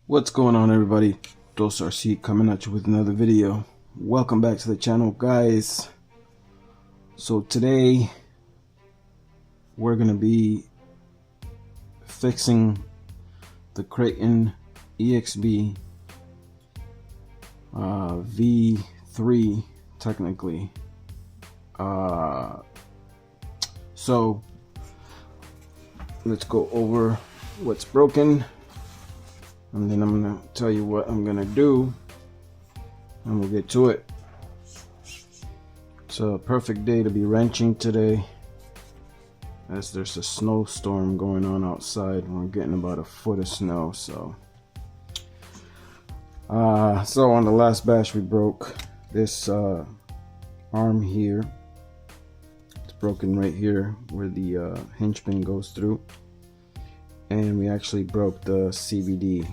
What's going on, everybody? Dos RC coming at you with another video. Welcome back to the channel, guys. So today we're gonna be fixing the Kraton EXB V3 technically. So let's go over what's broken, and then I'm gonna tell you what I'm gonna do, and we'll get to it. It's a perfect day to be wrenching today, as there's a snowstorm going on outside. We're getting about a foot of snow. So on the last bash we broke this arm here. It's broken right here where the hinge pin goes through, and we actually broke the CVD.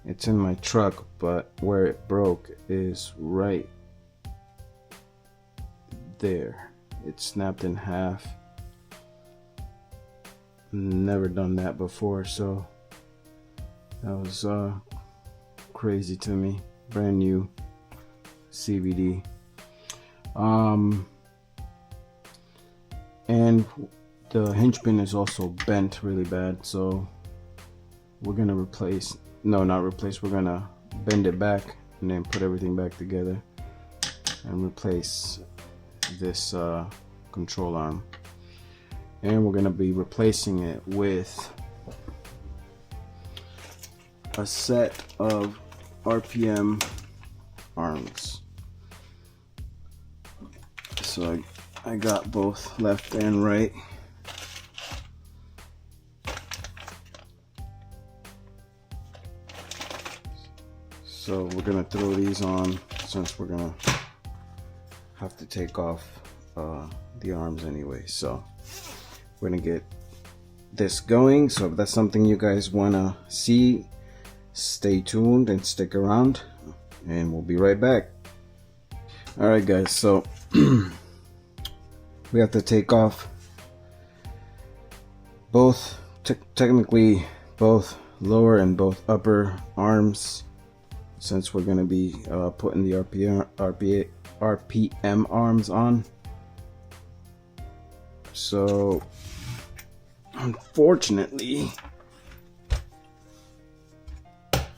It's in my truck, but where it broke is right there. It snapped in half. Never done that before, so that was crazy to me. Brand new CVD. And the hinge pin is also bent really bad, so we're gonna we're gonna bend it back and then put everything back together and replace this control arm. And we're gonna be replacing it with a set of RPM arms. So I got both left and right. So we're gonna throw these on, since we're gonna have to take off the arms anyway. So we're gonna get this going. So if that's something you guys wanna see, stay tuned and stick around, and we'll be right back. Alright guys, so we have to take off both, technically both lower and both upper arms, since we're going to be putting the RPM arms on. So unfortunately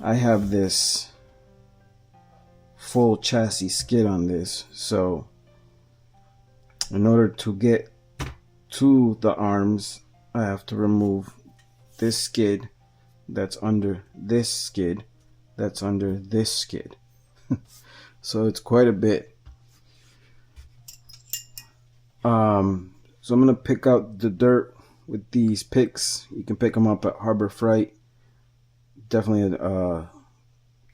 I have this full chassis skid on this, so in order to get to the arms I have to remove this skid that's under this skid that's under this skid. So it's quite a bit. So I'm gonna pick out the dirt with these picks. You can pick them up at Harbor Freight. Definitely a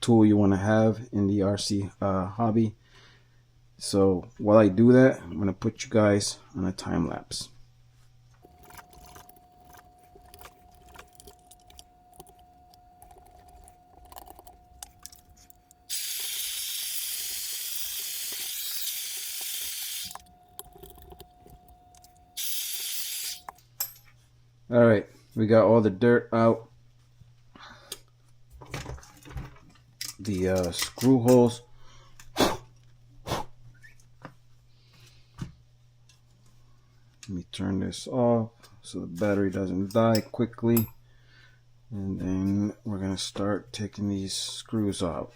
tool you want to have in the RC hobby. So while I do that, I'm gonna put you guys on a time lapse. Alright, we got all the dirt out. The screw holes. Let me turn this off so the battery doesn't die quickly. And then we're going to start taking these screws out.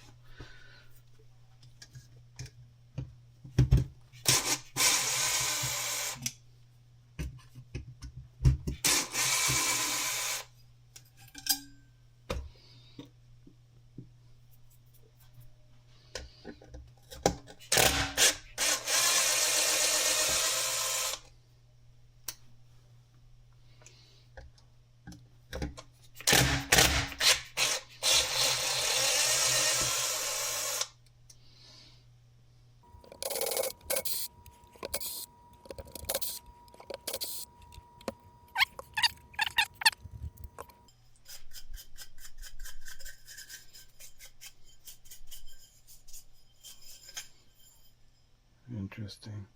Interesting.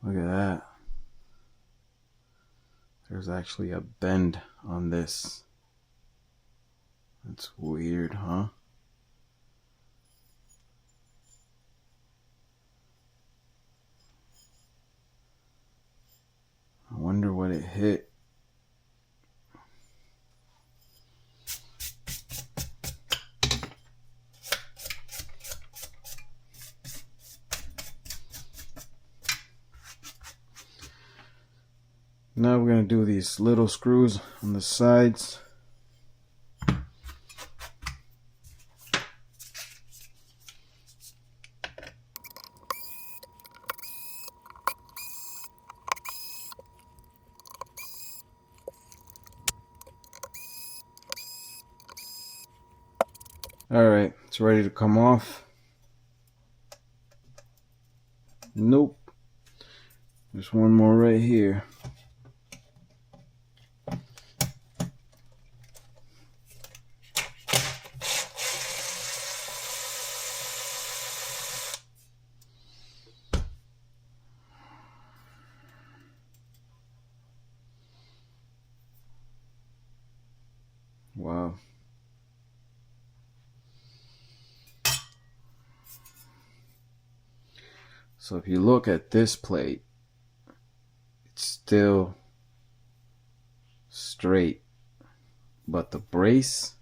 Look at that. There's actually a bend on this. That's weird, huh? I wonder what it hit. Now we're going to do these little screws on the sides. Alright, it's ready to come off. Nope. There's one more right here. Wow. So if you look at this plate, it's still straight, but the brace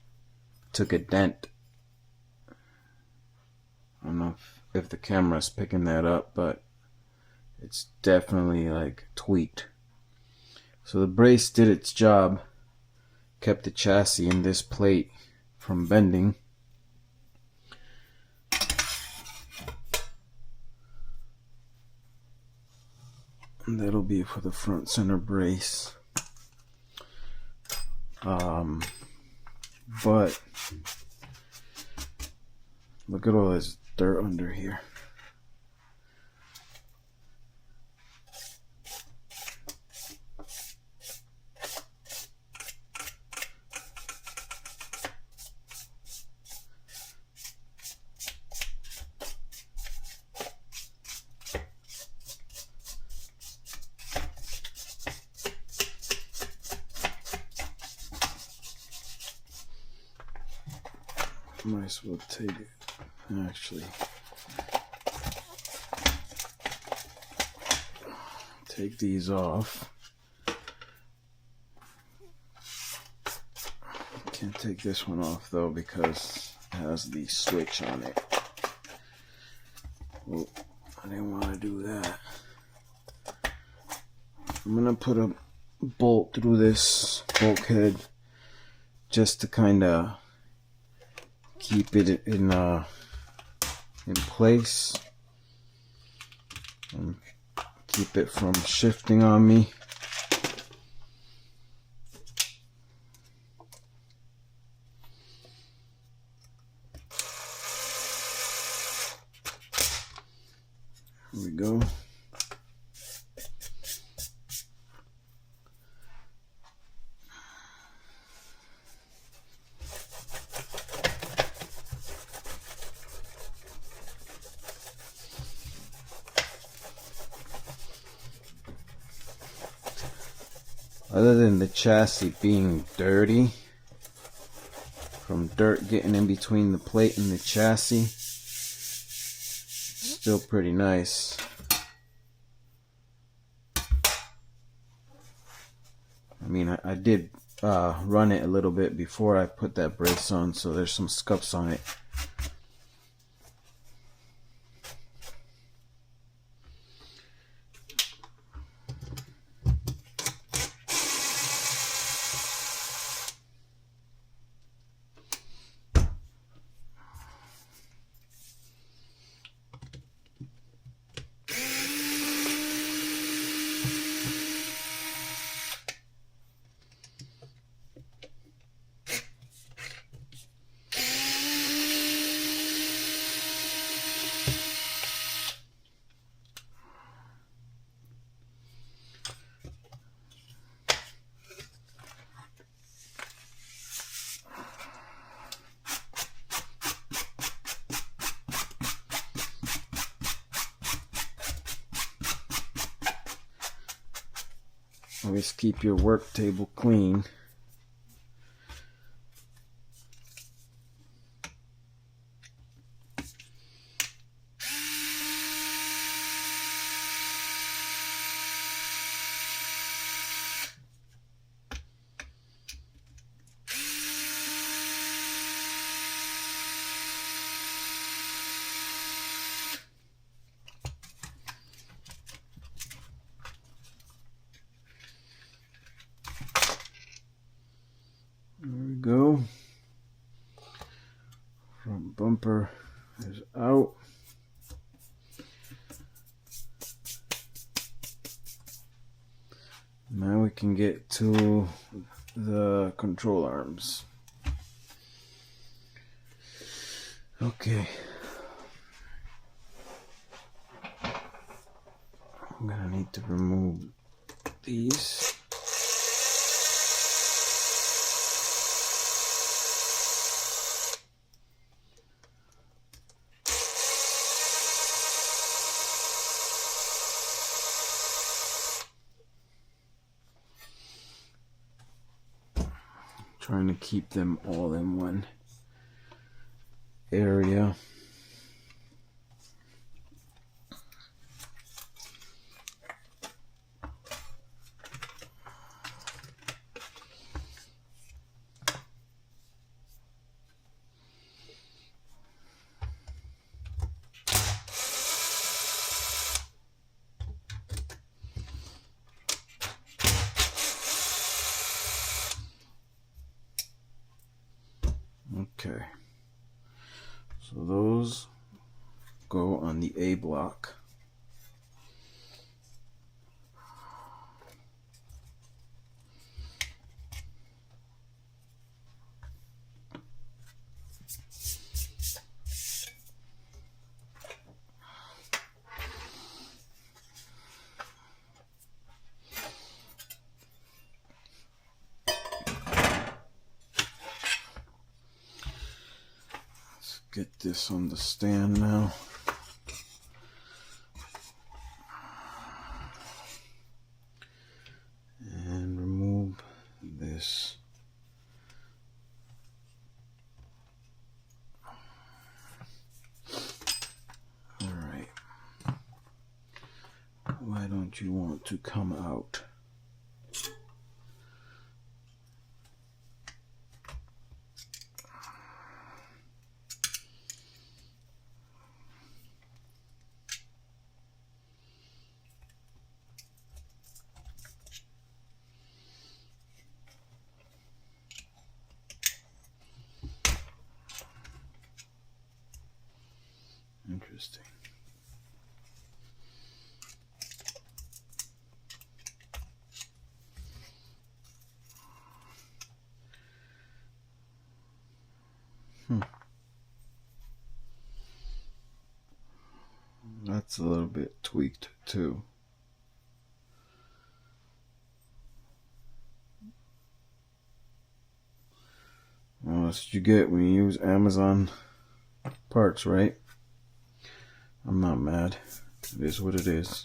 took a dent. I don't know if the camera's picking that up, but it's definitely like tweaked. So the brace did its job, kept the chassis in this plate from bending. And that'll be for the front center brace. But look at all this dirt under here. Might as well take it. Actually, take these off. Can't take this one off though because it has the switch on it. Oh, I didn't want to do that. I'm gonna put a bolt through this bulkhead just to kind of keep it in place and keep it from shifting on me. Here we go. Other than the chassis being dirty, from dirt getting in between the plate and the chassis, it's still pretty nice. I mean, I did run it a little bit before I put that brace on, so there's some scuffs on it. Always keep your work table clean. bumper is out. Now we can get to the control arms. Okay. I'm gonna need to remove these. Trying to keep them all in one area. Okay, so those go on the A block. Get this on the stand now. And remove this. All right. Why don't you want to come out? Interesting. That's a little bit tweaked too. Well, that's what you get when you use Amazon parts, right? I'm not mad. It is what it is.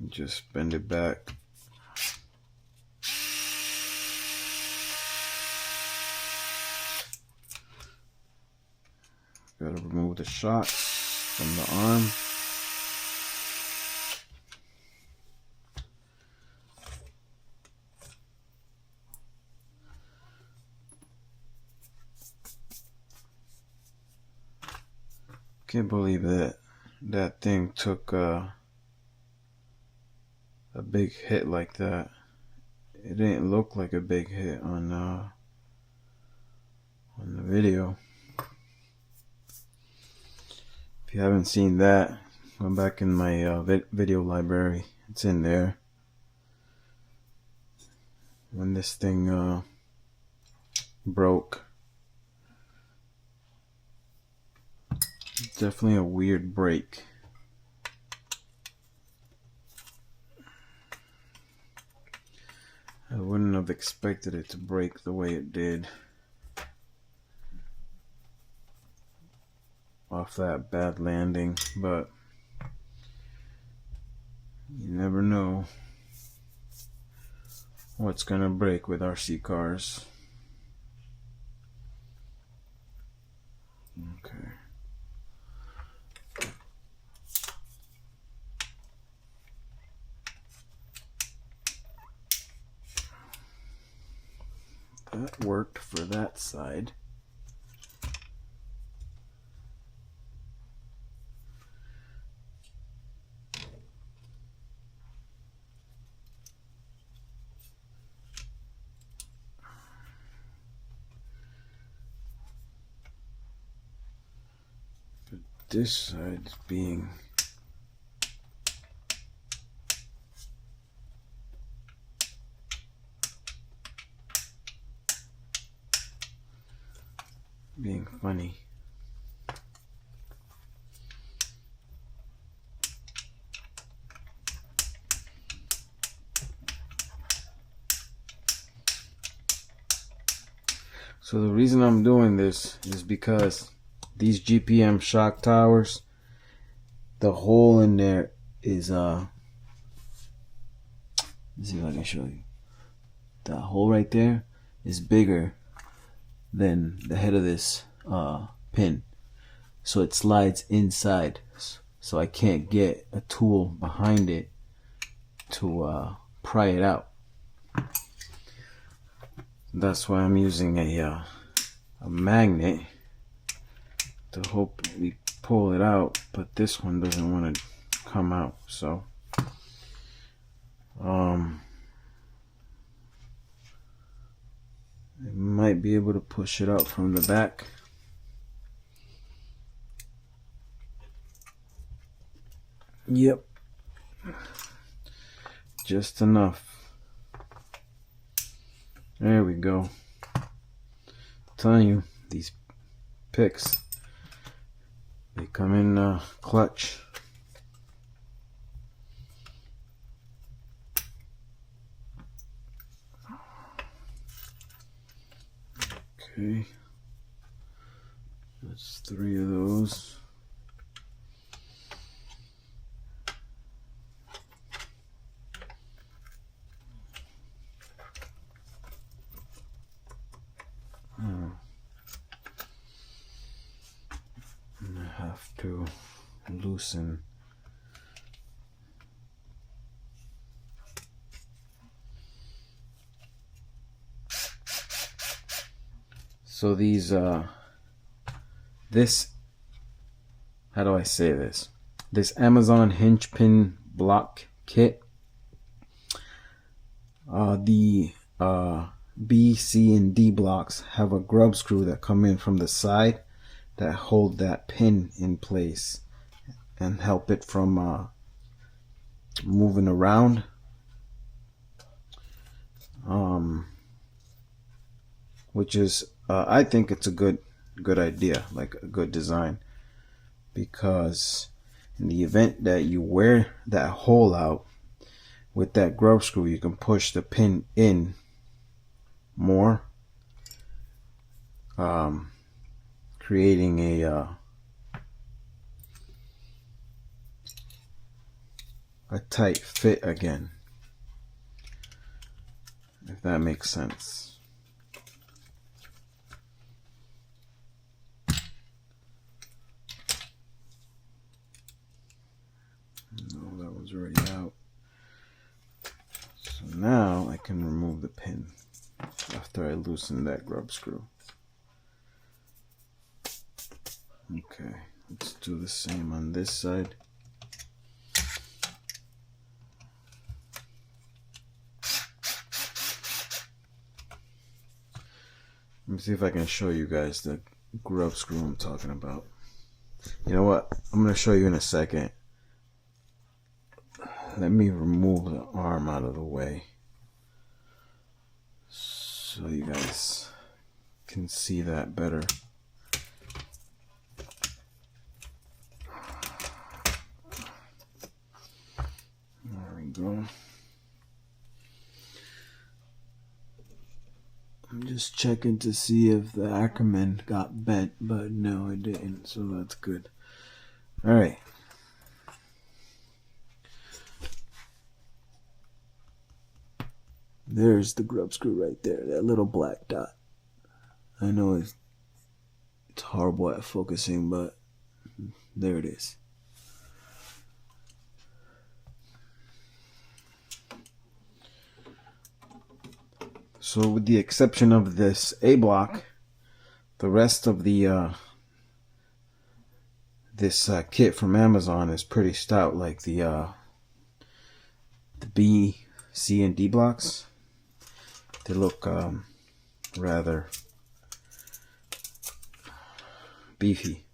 Just bend it back. Gotta remove the shocks from the arm. Can't believe that thing took a big hit like that. It didn't look like a big hit on the video. If you haven't seen that, go back in my video library. It's in there. When this thing broke. Definitely a weird break. I wouldn't have expected it to break the way it did off that bad landing, but you never know what's gonna break with RC cars. Okay. That worked for that side. this side being funny. So the reason I'm doing this is because these GPM shock towers, the hole in there is let's see if I can show you. That hole right there is bigger than the head of this pin, so it slides inside, so I can't get a tool behind it to pry it out. That's why I'm using a magnet to hopefully pull it out, but this one doesn't want to come out, so I might be able to push it out from the back. Yep, just enough. There we go. I'm telling you, these picks, they come in clutch. Okay, that's 3 of those. I have to loosen so these this, how do I say this, Amazon hinge pin block kit, the B, C, and D blocks have a grub screw that come in from the side that hold that pin in place and help it from moving around. Which is I think it's a good idea, like a good design, because in the event that you wear that hole out with that grub screw, you can push the pin in more, creating a tight fit again, if that makes sense. No, that was already out. So now I can remove the pin after I loosen that grub screw. Okay, let's do the same on this side. Let me see if I can show you guys the grub screw I'm talking about. You know what? I'm going to show you in a second. Let me remove the arm out of the way so you guys can see that better. There we go. I'm just checking to see if the Ackerman got bent, but no, it didn't, so that's good. Alright. There's the grub screw right there, that little black dot. I know it's horrible at focusing, but there it is. So with the exception of this A block, the rest of the this kit from Amazon is pretty stout, like the B, C, and D blocks. They look rather beefy.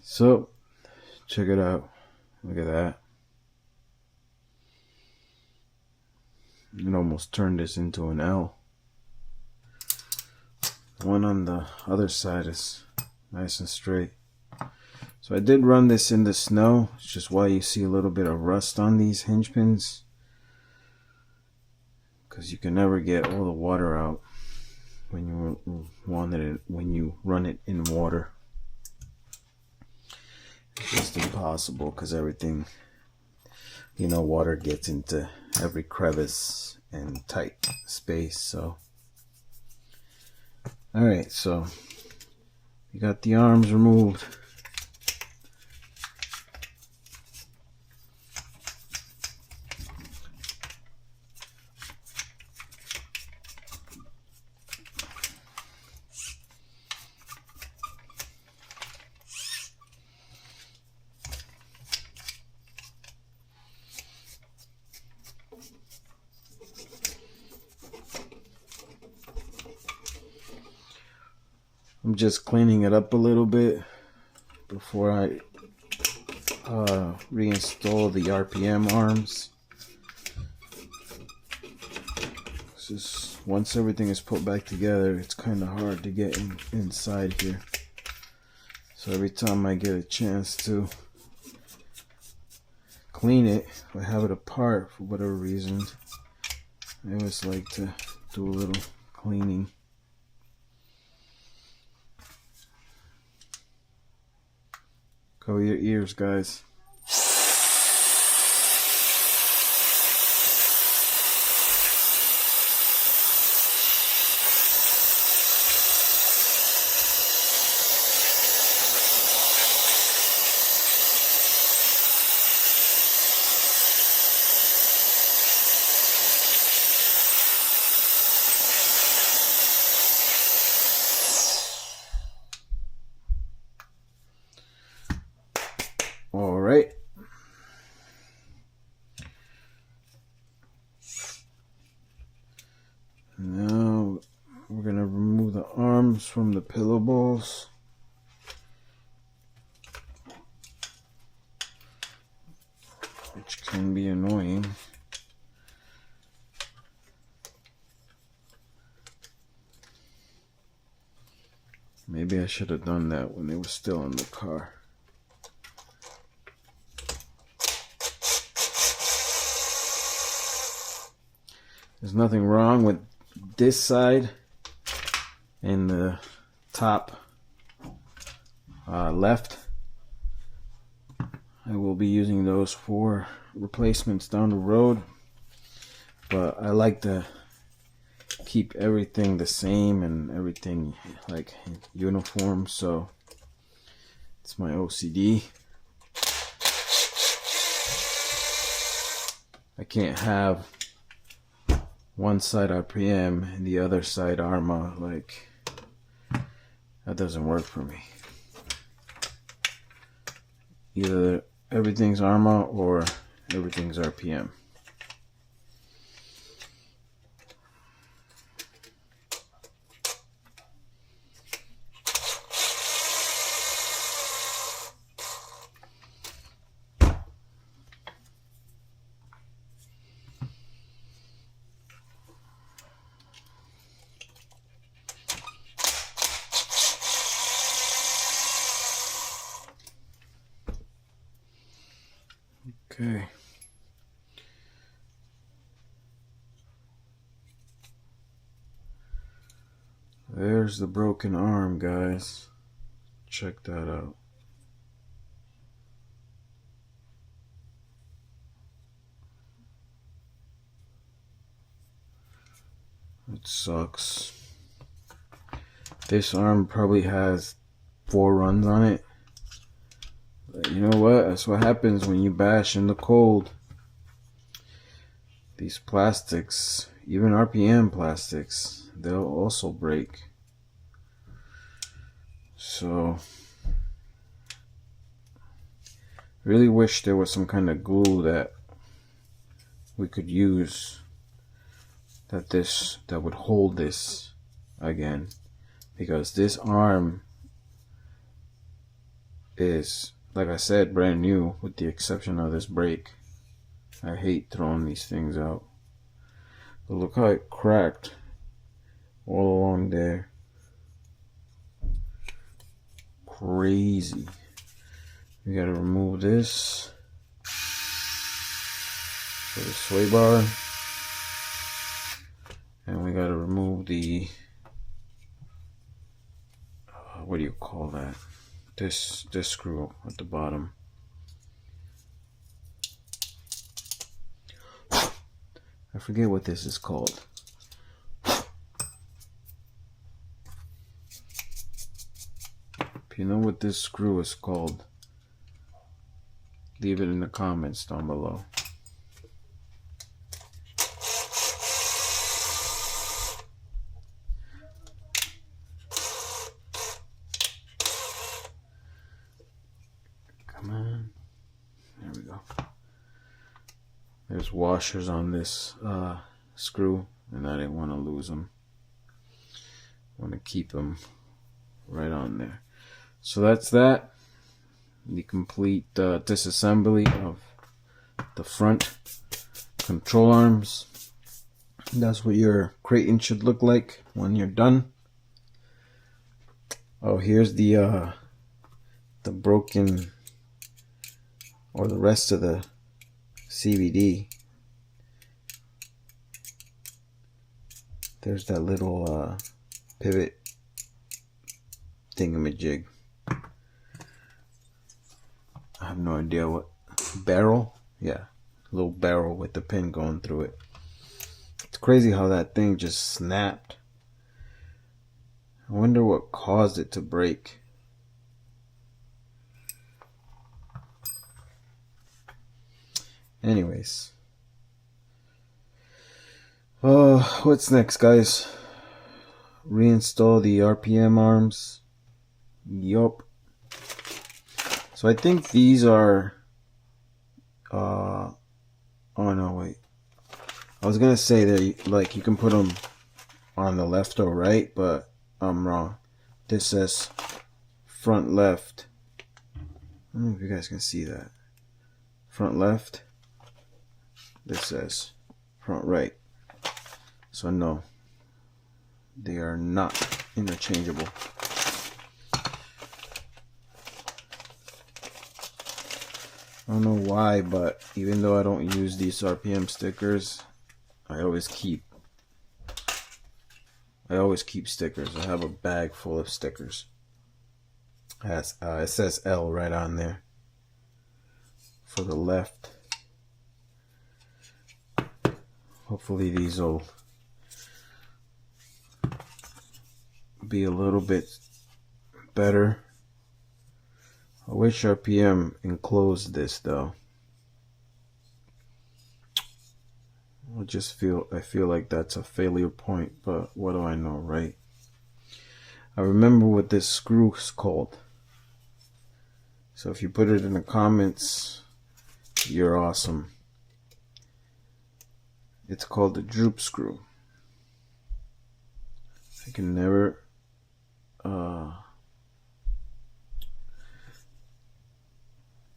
So check it out. Look at that. It almost turned this into an L. One on the other side is nice and straight. So I did run this in the snow. It's just why you see a little bit of rust on these hinge pins, because you can never get all the water out when you run it in water. It's just impossible, because everything, you know, water gets into every crevice and tight space. So alright, so you got the arms removed. I'm just cleaning it up a little bit before I reinstall the RPM arms. Just once everything is put back together, it's kind of hard to get inside here. So every time I get a chance to clean it, if I have it apart for whatever reason, I always like to do a little cleaning. Cover your ears, guys. All right. Now we're going to remove the arms from the pillow balls. Which can be annoying. Maybe I should have done that when they were still in the car. There's nothing wrong with this side and the top left. I will be using those for replacements down the road, but I like to keep everything the same and everything like uniform, so it's my OCD. I can't have one side RPM and the other side Arma. Like, that doesn't work for me. Either everything's Arma or everything's RPM. Okay. There's the broken arm, guys. Check that out. It sucks. This arm probably has 4 runs on it. But you know what? That's what happens when you bash in the cold. These plastics, even RPM plastics, they'll also break. So, really wish there was some kind of glue that we could use that would hold this again, because this arm is, like I said, brand new with the exception of this brake. I hate throwing these things out. But look how it cracked all along there. Crazy. We gotta remove this for the sway bar. And we gotta remove the, what do you call that? This screw at the bottom. I forget what this is called. If you know what this screw is called, leave it in the comments down below. Come on. There we go. There's washers on this screw, and I didn't want to lose them. I want to keep them right on there. So that's that. The complete disassembly of the front control arms. That's what your Kraton should look like when you're done. Oh, here's the broken, or the rest of the CVD. There's that little pivot thingamajig. I have no idea what barrel. Yeah, little barrel with the pin going through it. It's crazy how that thing just snapped. I wonder what caused it to break. Anyways, what's next, guys? Reinstall the RPM arms. Yup. So I think these are oh no, wait. I was gonna say that like you can put them on the left or right, but I'm wrong. This says front left. I don't know if you guys can see that. Front left. This says front right. So no, they are not interchangeable. I don't know why, but even though I don't use these RPM stickers, I always keep stickers. I have a bag full of stickers. It says L right on there for the left. Hopefully these will be a little bit better. I wish RPM enclosed this though. I feel like that's a failure point, but what do I know, right? I remember what this screw is called. So if you put it in the comments, you're awesome. It's called the droop screw. I can never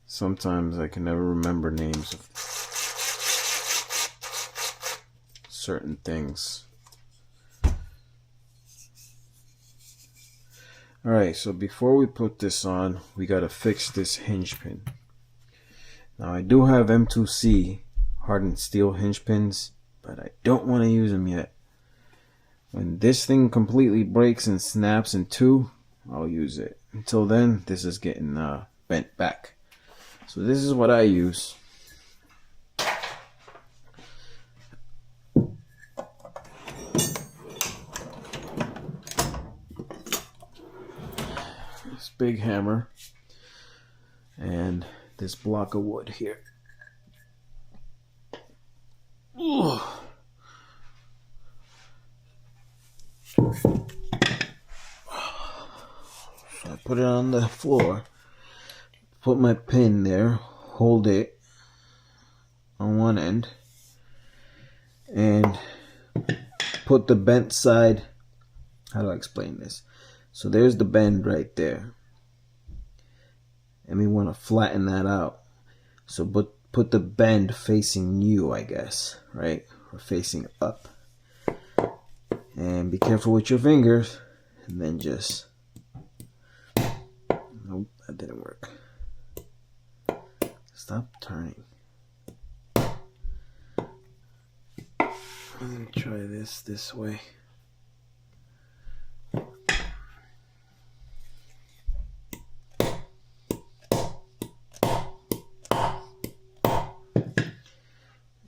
sometimes I can never remember names of certain things. Alright, so before we put this on, we gotta fix this hinge pin. Now I do have M2C hardened steel hinge pins, but I don't want to use them yet. When this thing completely breaks and snaps in two, I'll use it. Until then, this is getting bent back. So this is what I use. This big hammer and this block of wood here. Ooh. So I put it on the floor, put my pin there, hold it on one end, and put the bent side. How do I explain this? So there's the bend right there, and we want to flatten that out. So put the bend facing you, I guess, right? Or facing up. And be careful with your fingers, and then just, nope, that didn't work. Stop turning. Let me try this way.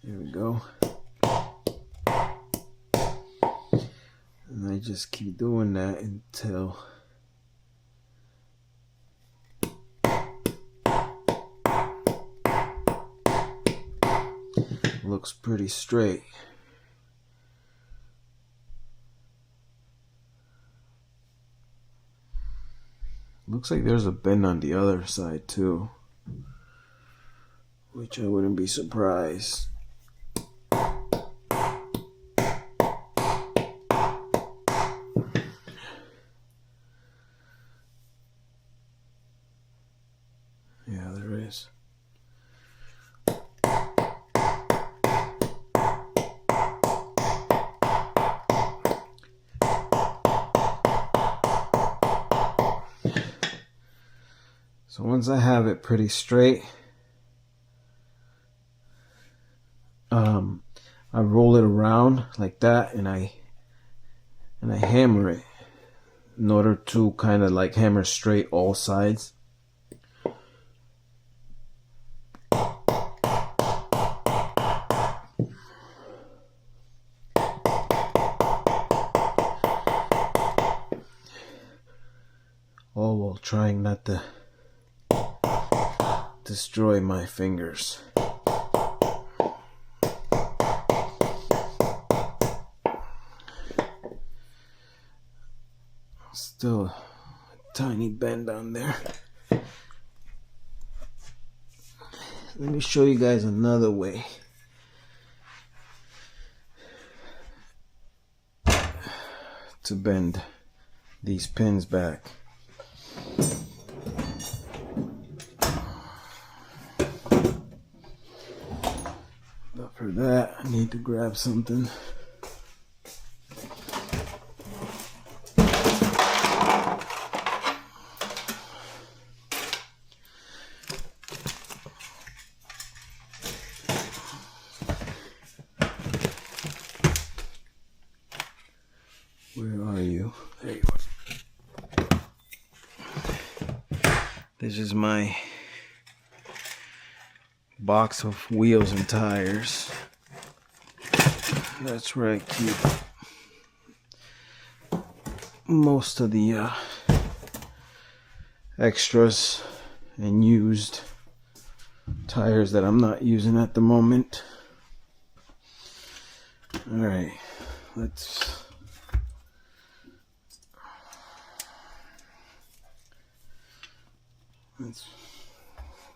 There we go. And I just keep doing that until it looks pretty straight. Looks like there's a bend on the other side too, which I wouldn't be surprised. Yeah, there is. So once I have it pretty straight, I roll it around like that, and I hammer it in order to kind of like hammer straight all sides. All while trying not to destroy my fingers. Still a tiny bend on there. Let me show you guys another way to bend these pins back. But for that, I need to grab something. Where are you? There you are. This is my box of wheels and tires. That's where I keep most of the extras and used tires that I'm not using at the moment. Alright,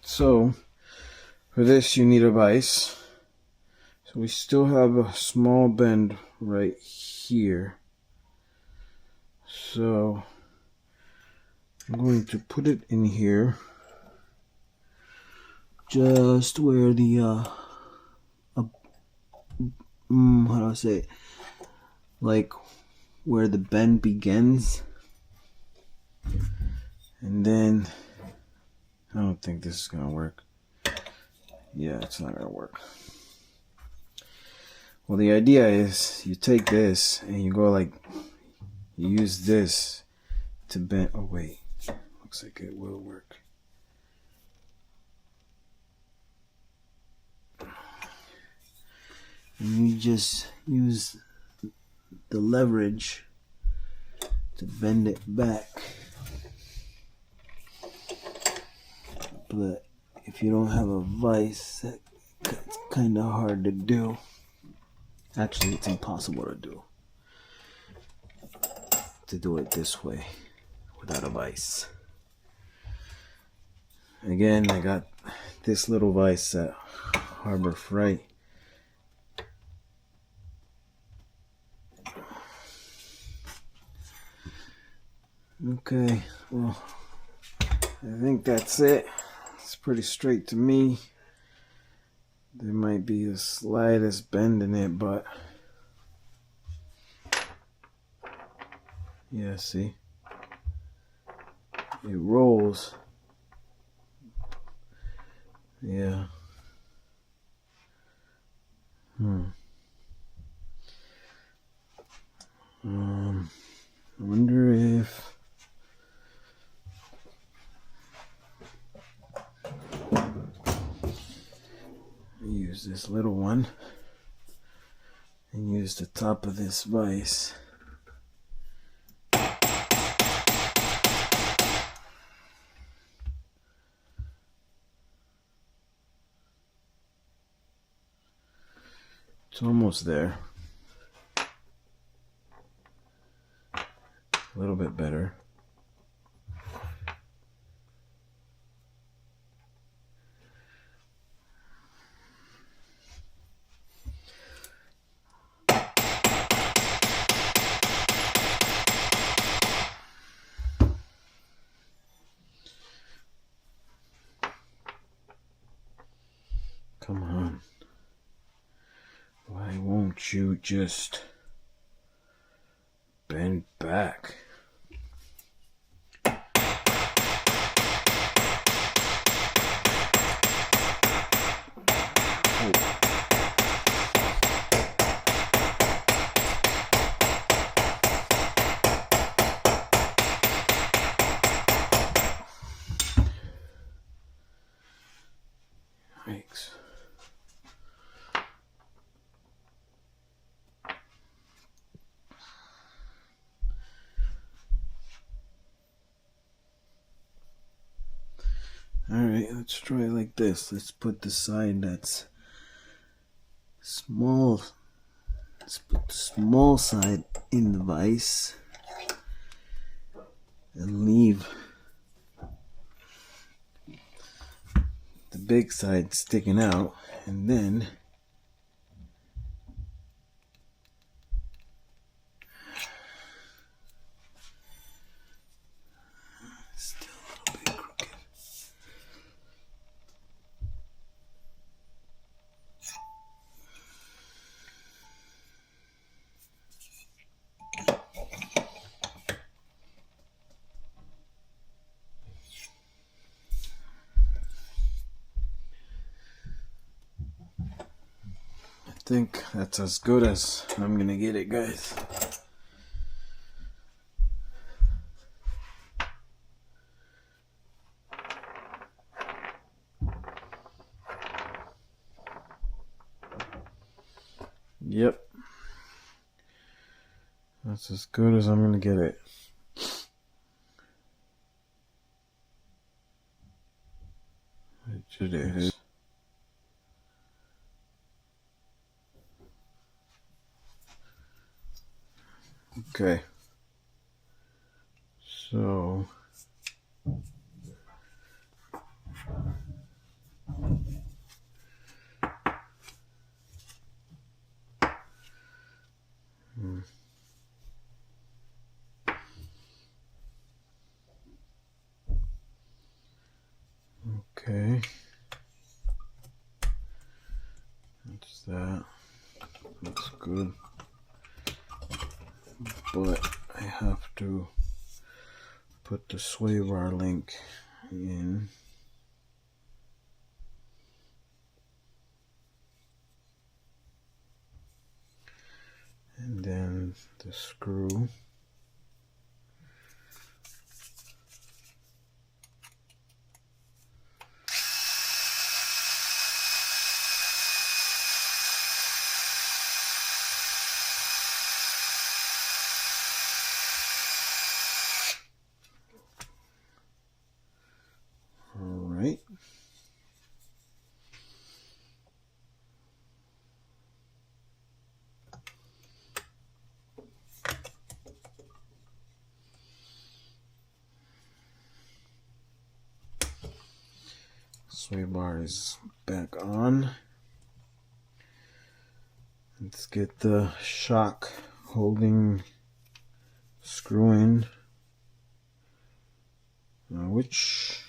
so for this you need a vise. So we still have a small bend right here. So I'm going to put it in here, just where the how do I say it? Like where the bend begins. And then I don't think this is gonna work. Yeah, it's not gonna work. Well, the idea is you take this and you go like, you use this to bend. Oh wait, looks like it will work. And you just use the leverage to bend it back. But if you don't have a vise, it's kind of hard to do. Actually, it's impossible to do it this way without a vise. Again, I got this little vise at Harbor Freight. Okay, well, I think that's it. It's pretty straight to me. There might be the slightest bend in it, but yeah, see? It rolls. Yeah. I wonder if I use this little one and use the top of this vise. It's almost there. A little bit better. Come on. Why won't you just bend back? Yikes. Alright, let's try it like this. Let's put the side that's small. Let's put the small side in the vise and leave the big side sticking out, and then still a little bit crooked. I think that's as good as I'm gonna get it, guys. Yep. That's as good as I'm gonna get it. It is. Okay. So okay. That's that. Looks good. But I have to put the sway bar link in. And then the screw. Alright. Sway bar is back on. Let's get the shock holding screw in. which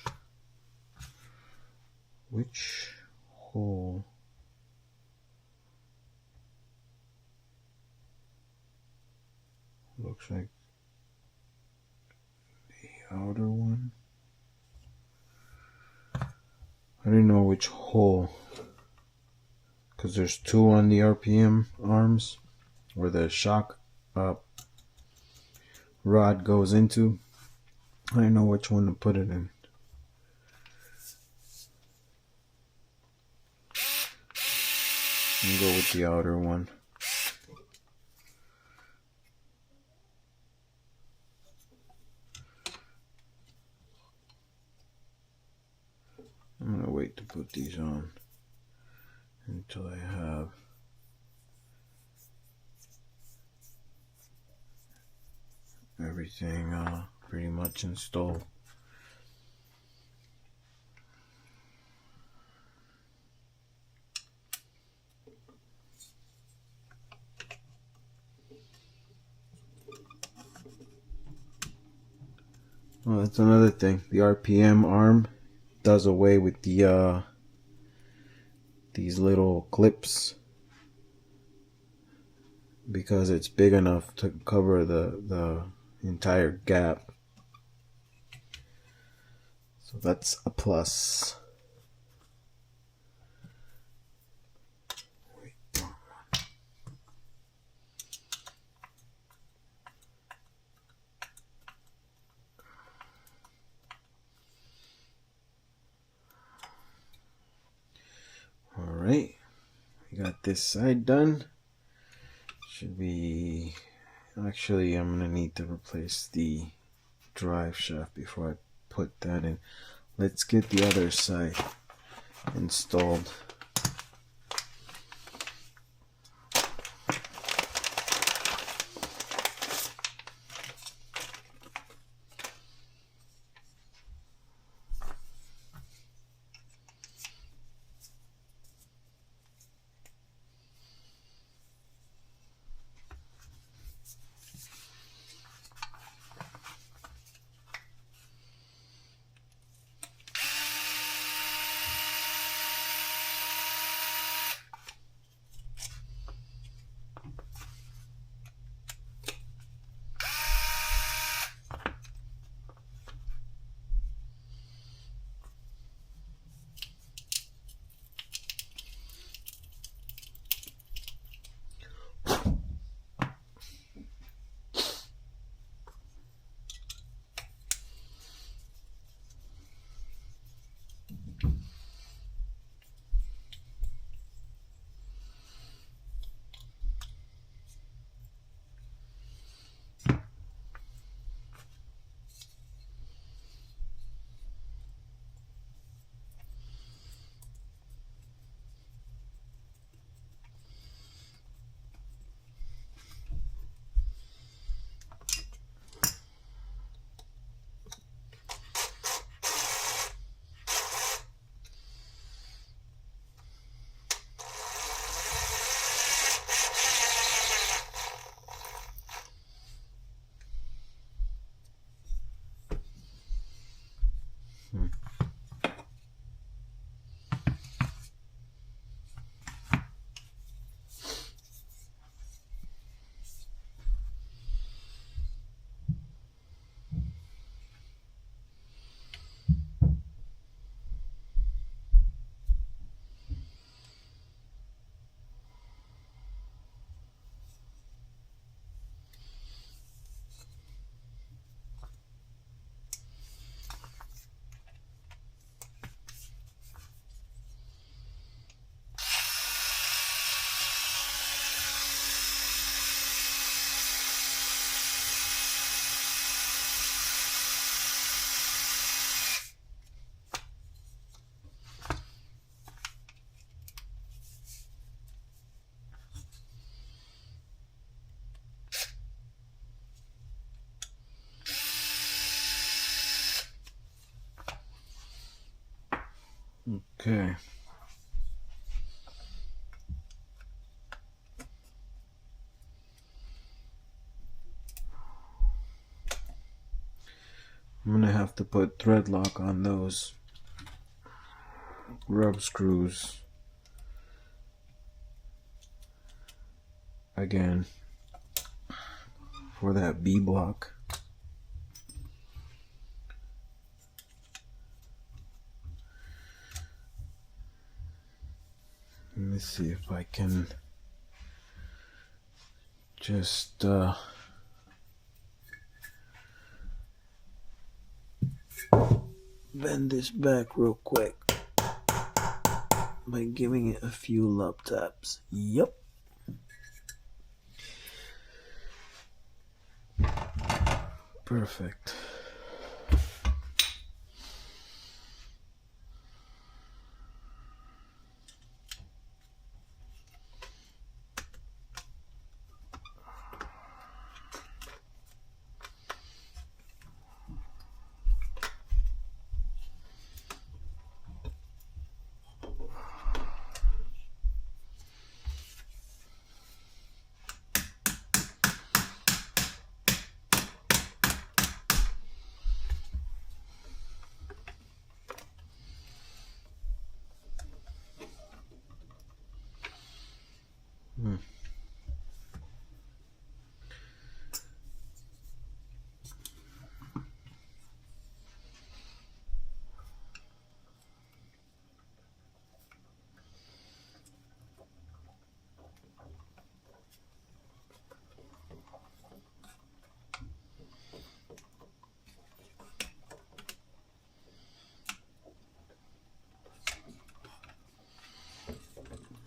hole looks like the outer one. I don't know which hole, because there's two on the RPM arms where the shock rod goes into. I don't know which one to put it in. I'll go with the outer one. I'm gonna wait to put these on until I have everything pretty much installed. Well, that's another thing. The RPM arm does away with the these little clips because it's big enough to cover the entire gap. So that's a plus. Alright, we got this side done. Should be, actually I'm gonna need to replace the drive shaft before I put that in. Let's get the other side installed. Okay. I'm gonna have to put thread lock on those rub screws again for that B block. Let me see if I can just bend this back real quick by giving it a few love taps. Yep. Perfect.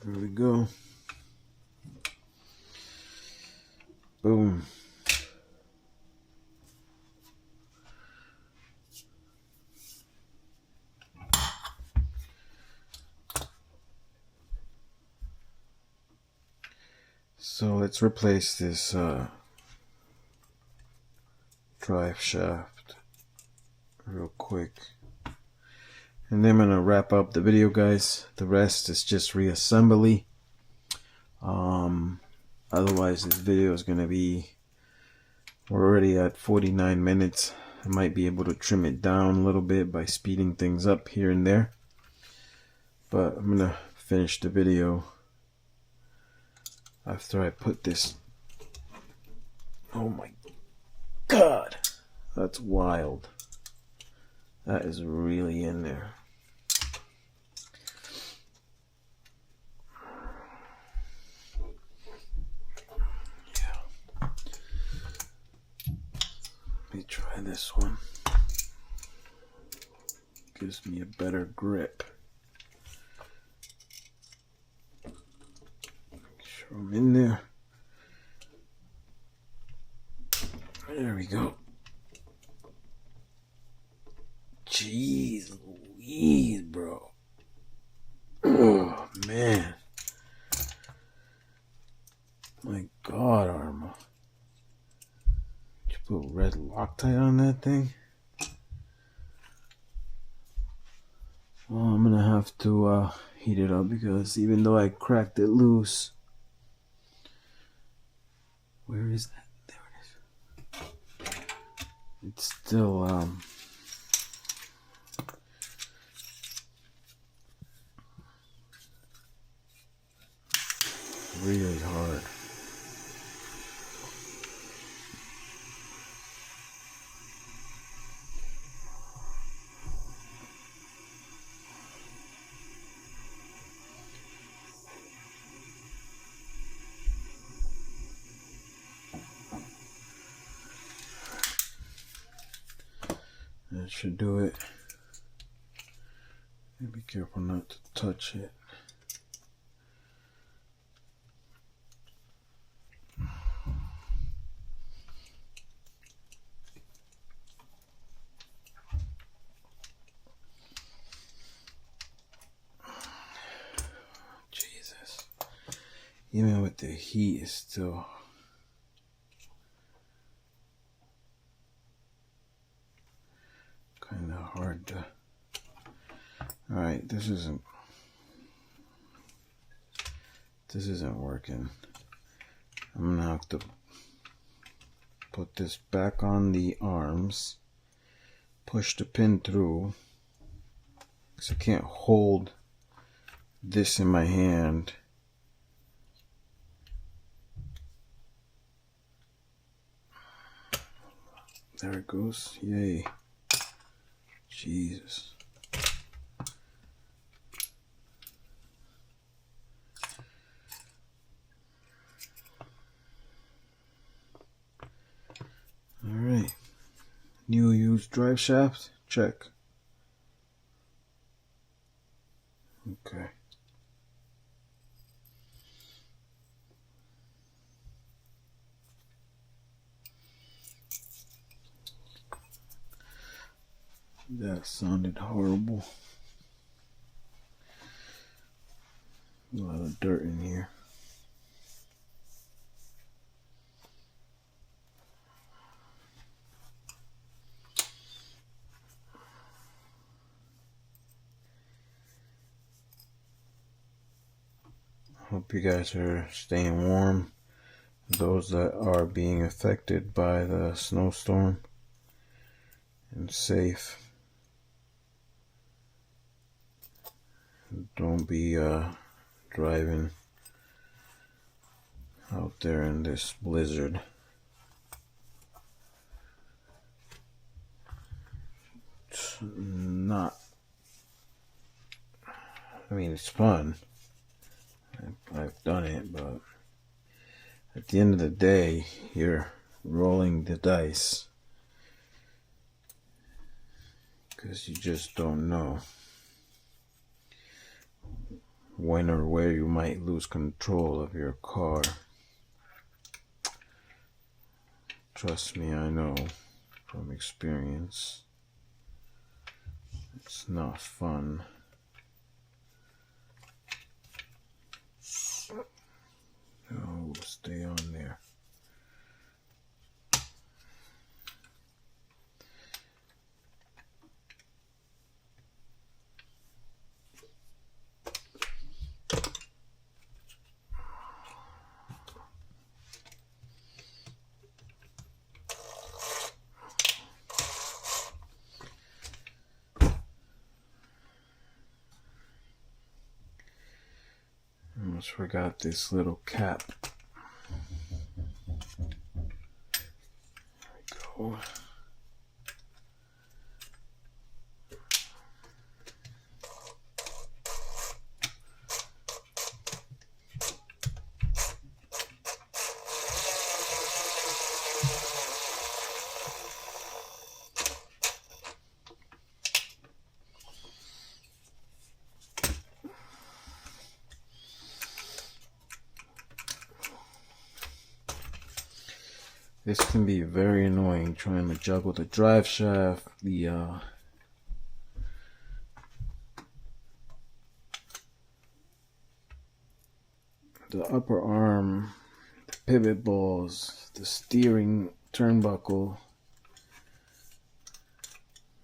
There we go. Boom. So let's replace this drive shaft real quick. And then I'm going to wrap up the video, guys. The rest is just reassembly. Otherwise this video is going to be, we're already at 49 minutes. I might be able to trim it down a little bit by speeding things up here and there. But I'm going to finish the video after I put this. Oh my God, that's wild. That is really in there. Yeah. Let me try this one. Gives me a better grip. Make sure I'm in there. There we go. Jeez Louise, bro. Oh, man. My God, Arma. Did you put red Loctite on that thing? Well, I'm going to have to heat it up because even though I cracked it loose. Where is that? There it is. It's still really hard. That should do it. Be careful not to touch it. Jesus. Even with the heat, it's still kind of hard to. Alright, this isn't working. I'm gonna have to put this back on the arms push the pin through, because I can't hold this in my hand. There it goes. Yay. Jesus. Alright. New used drive shaft. Check. Okay. That sounded horrible. A lot of dirt in here. Hope you guys are staying warm. Those that are being affected by the snowstorm, and safe. Don't be driving out there in this blizzard. It's not, I mean, it's fun. I've done it, but at the end of the day, you're rolling the dice, because you just don't know when or where you might lose control of your car. Trust me, I know from experience. It's not fun. Oh, stay on there. Almost forgot this little cap. There we go. This can be very annoying, trying to juggle the drive shaft, the upper arm, the pivot balls, the steering turnbuckle.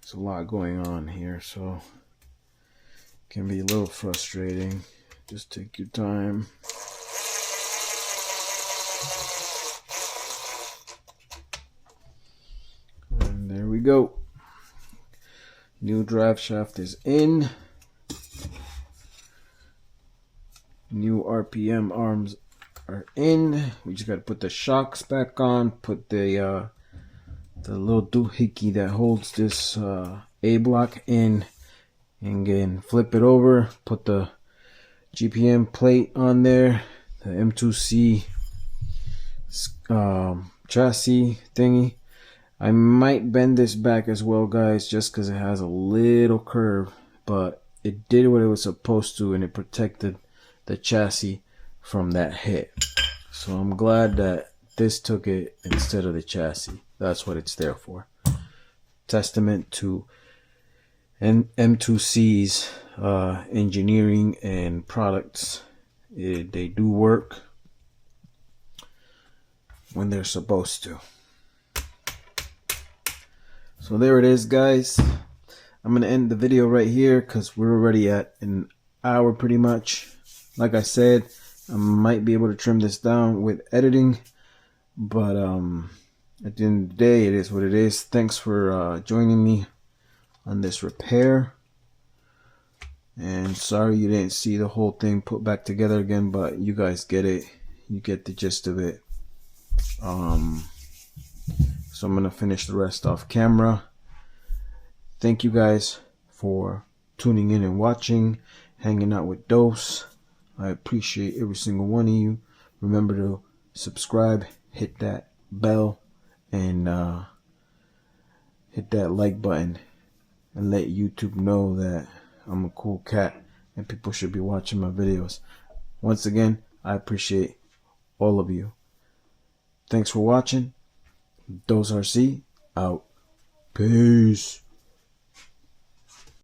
There's a lot going on here, so it can be a little frustrating. Just take your time. There we go. New drive shaft is in. New RPM arms are in. We just got to put the shocks back on. Put the little doohickey that holds this A block in, and again flip it over. Put the GPM plate on there. The M2C chassis thingy. I might bend this back as well, guys, just because it has a little curve, but it did what it was supposed to, and it protected the chassis from that hit. So I'm glad that this took it instead of the chassis. That's what it's there for. Testament to M2C's engineering and products. They do work when they're supposed to. So there it is, guys. I'm going to end the video right here because we're already at an hour pretty much. Like I said, I might be able to trim this down with editing. But at the end of the day, it is what it is. Thanks for joining me on this repair. And sorry you didn't see the whole thing put back together again, but you guys get it. You get the gist of it. So I'm gonna finish the rest off camera. Thank you guys for tuning in and watching, hanging out with Dose. I appreciate every single one of you. Remember to subscribe, hit that bell, and hit that like button, and let YouTube know that I'm a cool cat and people should be watching my videos. Once again, I appreciate all of you. Thanks for watching. Dose RC out. Peace.